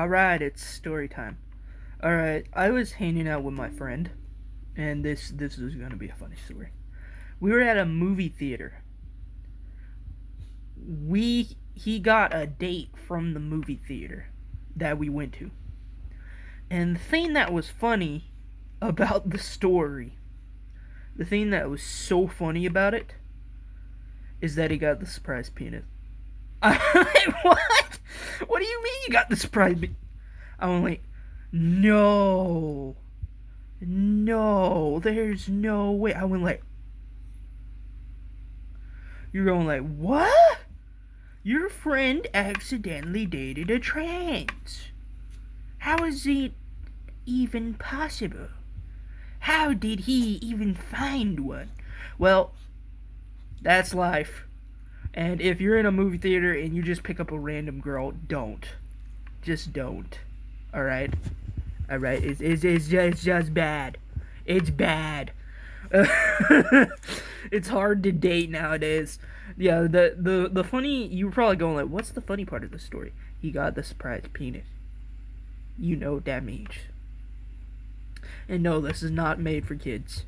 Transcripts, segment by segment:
Alright, it's story time. Alright, I was hanging out with my friend, and this is gonna be a funny story. We were at a movie theater. He got a date from the movie theater that we went to. And the thing that was funny about the story, the thing that was so funny about it, is that he got the surprise penis. What? What do you mean you got the surprise penis? I'm like, no, there's no way. I went like, you're going like, what? Your friend accidentally dated a trans. How is it even possible? How did he even find one? Well, that's life. And if you're in a movie theater and you just pick up a random girl, don't. Just don't. Alright? Alright? It's just bad. It's bad. It's hard to date nowadays. Yeah, the funny, you were probably going like, what's the funny part of the story? He got the surprise penis. You know what that means. And no, this is not made for kids.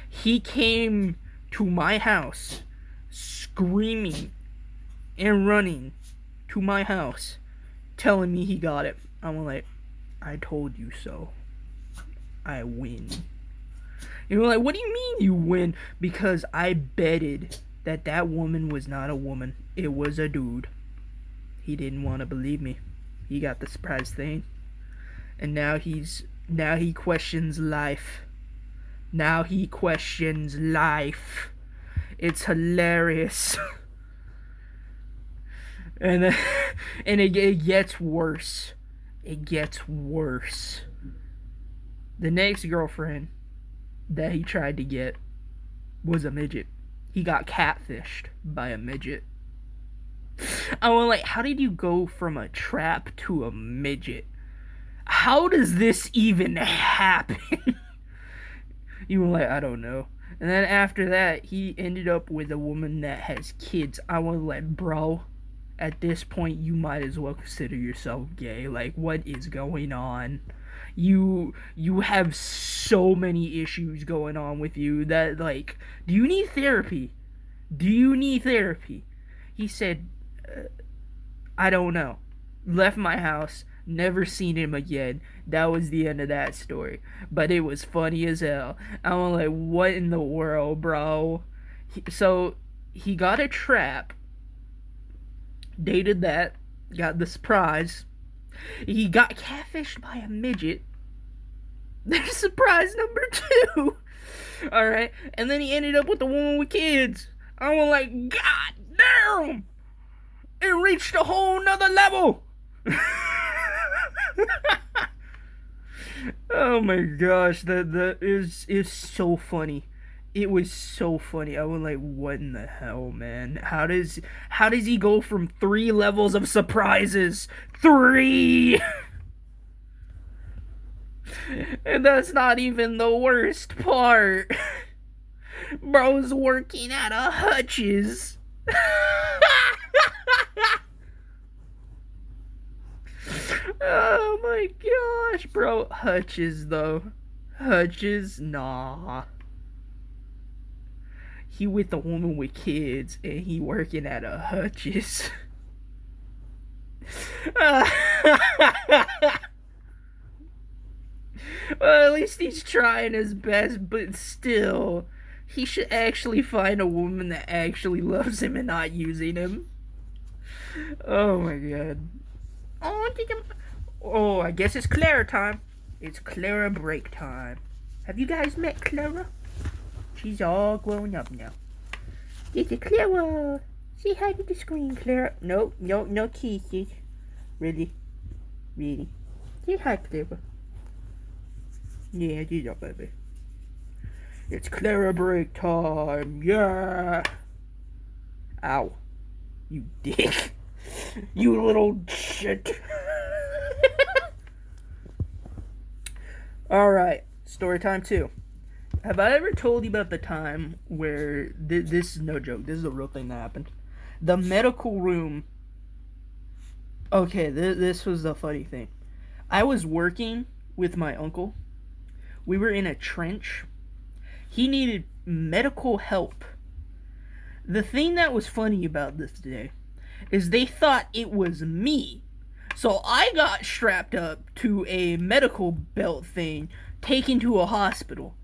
He came to my house screaming and running to my house telling me he got it. I'm like, I told you so. I win. And we're like, what do you mean you win? Because I betted that woman was not a woman. It was a dude. He didn't want to believe me. He got the surprise thing. And now he questions life. Now he questions life. It's hilarious. and it gets worse. It gets worse. The next girlfriend that he tried to get was a midget. He got catfished by a midget. I was like, how did you go from a trap to a midget? How does this even happen? You were like, I don't know. And then after that, he ended up with a woman that has kids. I was like, bro, at this point, you might as well consider yourself gay. Like, what is going on? You have so many issues going on with you that, like, do you need therapy? Do you need therapy? He said, I don't know. Left my house. Never seen him again. That was the end of that story. But it was funny as hell. I was like, what in the world, bro? So, he got a trap. Dated that. Got the surprise. He got catfished by a midget. There's surprise number 2. Alright? And then he ended up with the woman with kids. I was like, God damn! It reached a whole nother level! Oh my gosh, that is so funny. It was so funny. I was like, what in the hell, man? How does he go from 3 levels of surprises? 3! And that's not even the worst part. Bro's working at a Hutch's. Oh my gosh, bro. Hutch's, though. Hutch's? Nah. He with a woman with kids, and he working at a Hutch's. Well, at least he's trying his best, but still, he should actually find a woman that actually loves him and not using him. Oh my god. Oh, I guess it's Clara time. It's Clara break time. Have you guys met Clara? She's all grown up now. This is Clara. Say hi to the screen, Clara. No kisses. Really? Say hi, Clara. Yeah, she's up, baby. It's Clara break time. Yeah. Ow. You dick. You little shit. Alright, story time 2. Have I ever told you about the time where, this is no joke, this is a real thing that happened. The medical room, okay, this was the funny thing. I was working with my uncle. We were in a trench. He needed medical help. The thing that was funny about this today is they thought it was me. So I got strapped up to a medical belt thing, taken to a hospital.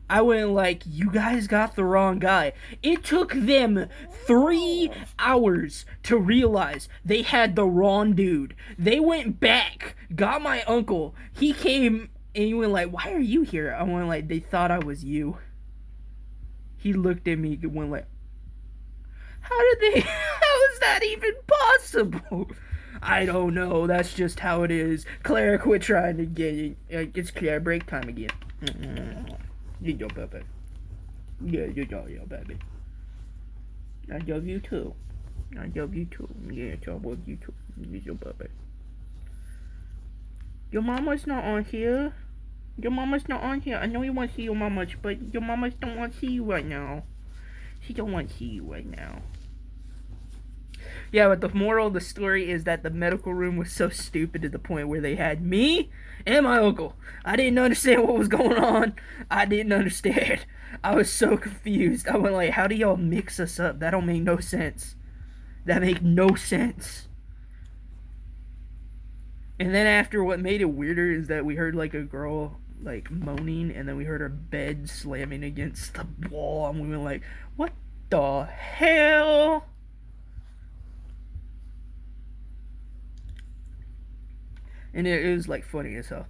I went like, you guys got the wrong guy. It took them 3 hours to realize they had the wrong dude. They went back, got my uncle. He came and he went like, why are you here? I went like, they thought I was you. He looked at me and went like, how is that even possible? I don't know. That's just how it is. Claire, quit trying to get it. It's Claire break time again. You go, baby. Yeah, you go, baby. I love you too. I love you too. Yeah, I love you too. You go, baby. Your mama's not on here. Your mama's not on here. I know you want to see your mama, but your mama don't want to see you right now. She don't want to see you right now. Yeah, but the moral of the story is that the medical room was so stupid to the point where they had me and my uncle. I didn't understand what was going on. I didn't understand. I was so confused. I went like, how do y'all mix us up? That don't make no sense. That make no sense. And then after, what made it weirder is that we heard like a girl like moaning, and then we heard her bed slamming against the wall, and we went like, what the hell? And it was like funny as hell.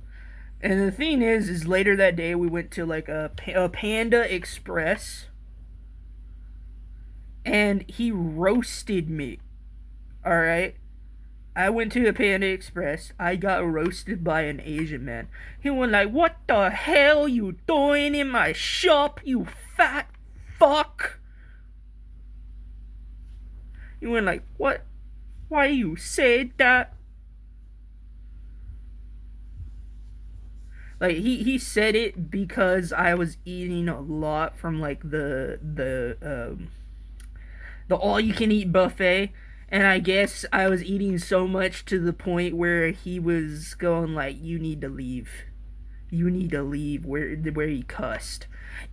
And the thing is later that day we went to like a Panda Express, and he roasted me. All right, I went to the Panda Express. I got roasted by an Asian man. He went like, "What the hell you doing in my shop, you fat fuck?" He went like, "What? Why you said that?" Like he said it because I was eating a lot from like the all you can eat buffet, and I guess I was eating so much to the point where he was going like, you need to leave. You need to leave, where he cussed.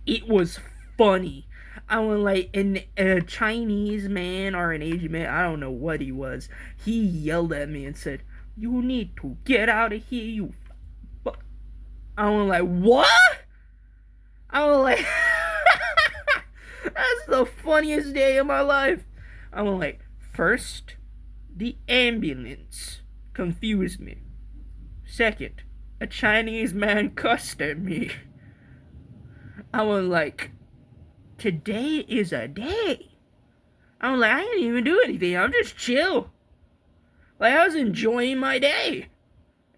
It was funny. I went like, and a Chinese man or an Asian man, I don't know what he was. He yelled at me and said, "You need to get out of here, you." I went like, what? I went like, that's the funniest day of my life. I went like, first, the ambulance confused me. Second, a Chinese man cussed at me. I went like, today is a day. I was like, I didn't even do anything. I'm just chill. Like, I was enjoying my day.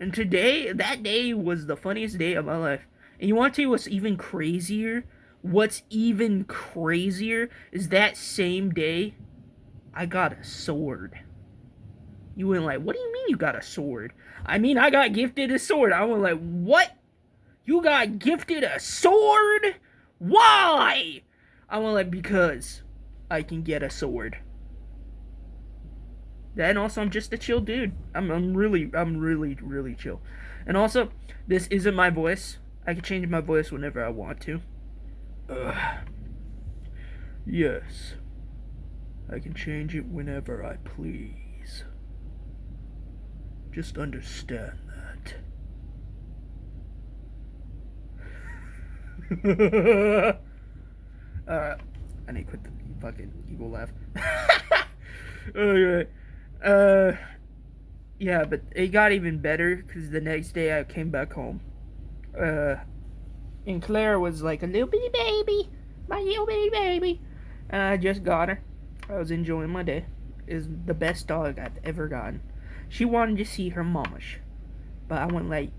And today, that day was the funniest day of my life. And you want to tell you what's even crazier? What's even crazier is that same day, I got a sword. You went like, what do you mean you got a sword? I mean, I got gifted a sword. I went like, what? You got gifted a sword? Why? I went like, because I can get a sword. And also, I'm just a chill dude. I'm really chill. And also, this isn't my voice. I can change my voice whenever I want to. Yes. I can change it whenever I please. Just understand that. I need to quit the fucking evil laugh. Okay. Yeah, but it got even better because the next day I came back home. And Claire was like a little bitty baby. My little bitty baby. And I just got her. I was enjoying my day. Is the best dog I've ever gotten. She wanted to see her mamash. But I went like,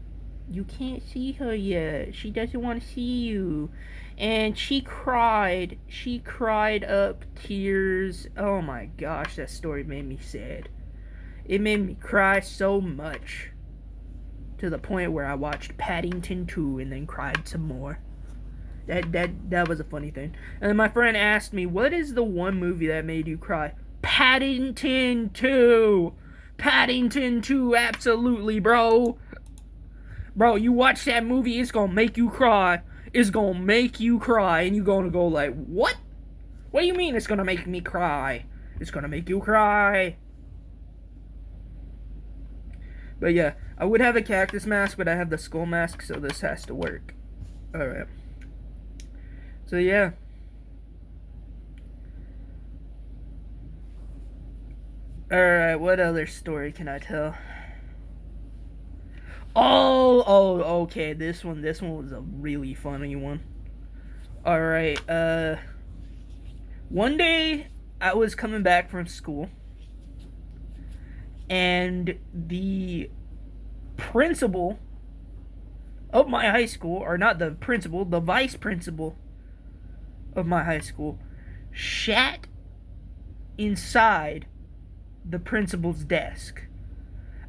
you can't see her yet. She doesn't want to see you. And she cried. She cried up tears. Oh my gosh, that story made me sad. It made me cry so much. To the point where I watched Paddington 2 and then cried some more. That was a funny thing. And then my friend asked me, what is the one movie that made you cry? Paddington 2! Paddington 2, absolutely, bro! Bro, you watch that movie, it's gonna make you cry. It's gonna make you cry, and you gonna go like, what? What do you mean it's gonna make me cry? It's gonna make you cry. But yeah, I would have a cactus mask, but I have the skull mask, so this has to work. Alright. So yeah. Alright, what other story can I tell? Okay, this one was a really funny one. Alright, one day I was coming back from school, and the principal of my high school, or not the principal, the vice principal of my high school, shat inside the principal's desk.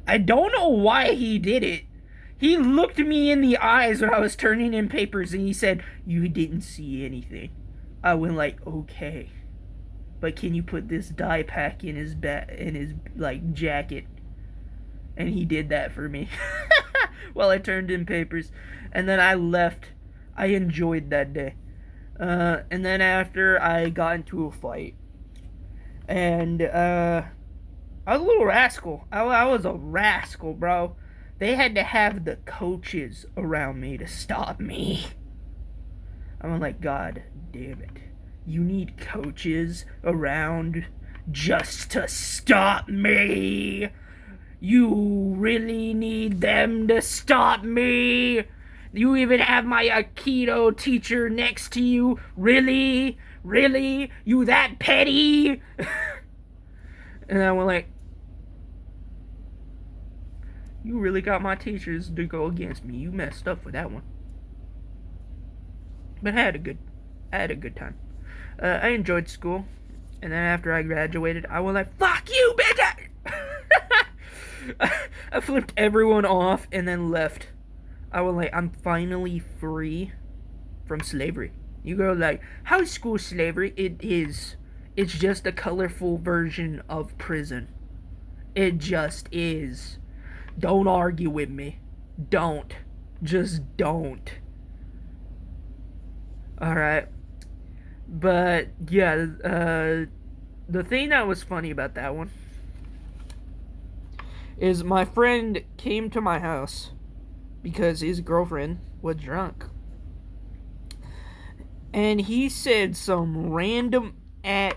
I don't know why he did it. He looked me in the eyes when I was turning in papers, and he said, "You didn't see anything." I went like, "Okay, but can you put this dye pack in his like jacket?" And he did that for me while I turned in papers, and then I left. I enjoyed that day. And then after, I got into a fight, and I was a little rascal. I was a rascal, bro. They had to have the coaches around me to stop me. I'm like, God damn it. You need coaches around just to stop me? You really need them to stop me? You even have my Aikido teacher next to you? Really? Really? You that petty? And I went like, you really got my teachers to go against me. You messed up with that one. But I had a good time. I enjoyed school, and then after I graduated, I went like, fuck you, bitch! I flipped everyone off and then left. I was like, I'm finally free from slavery. You go like, high school slavery? It's just a colorful version of prison. It just is. Don't argue with me. Don't. Just don't. Alright. But, yeah, the thing that was funny about that one is my friend came to my house because his girlfriend was drunk. And he said some random and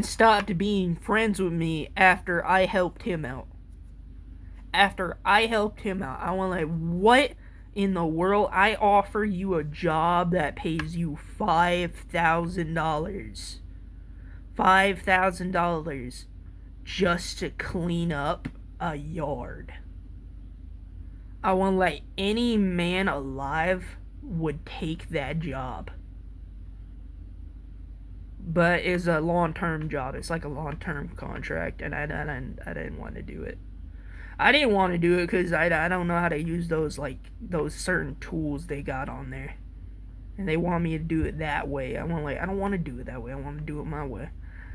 stopped being friends with me after I helped him out. I went like, what in the world? I offer you a job that pays you $5,000. $5,000 just to clean up a yard. I went like, any man alive would take that job. But it's a long-term job. It's like a long-term contract, and I didn't want to do it. I didn't want to do it because I don't know how to use those certain tools they got on there. And they want me to do it that way. I don't want to do it that way. I want to do it my way.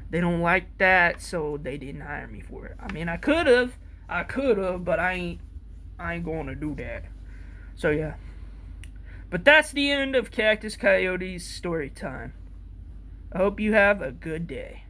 They don't like that, so they didn't hire me for it. I mean, I could have, but I ain't going to do that. So yeah. But that's the end of Cactus Coyote's story time. I hope you have a good day.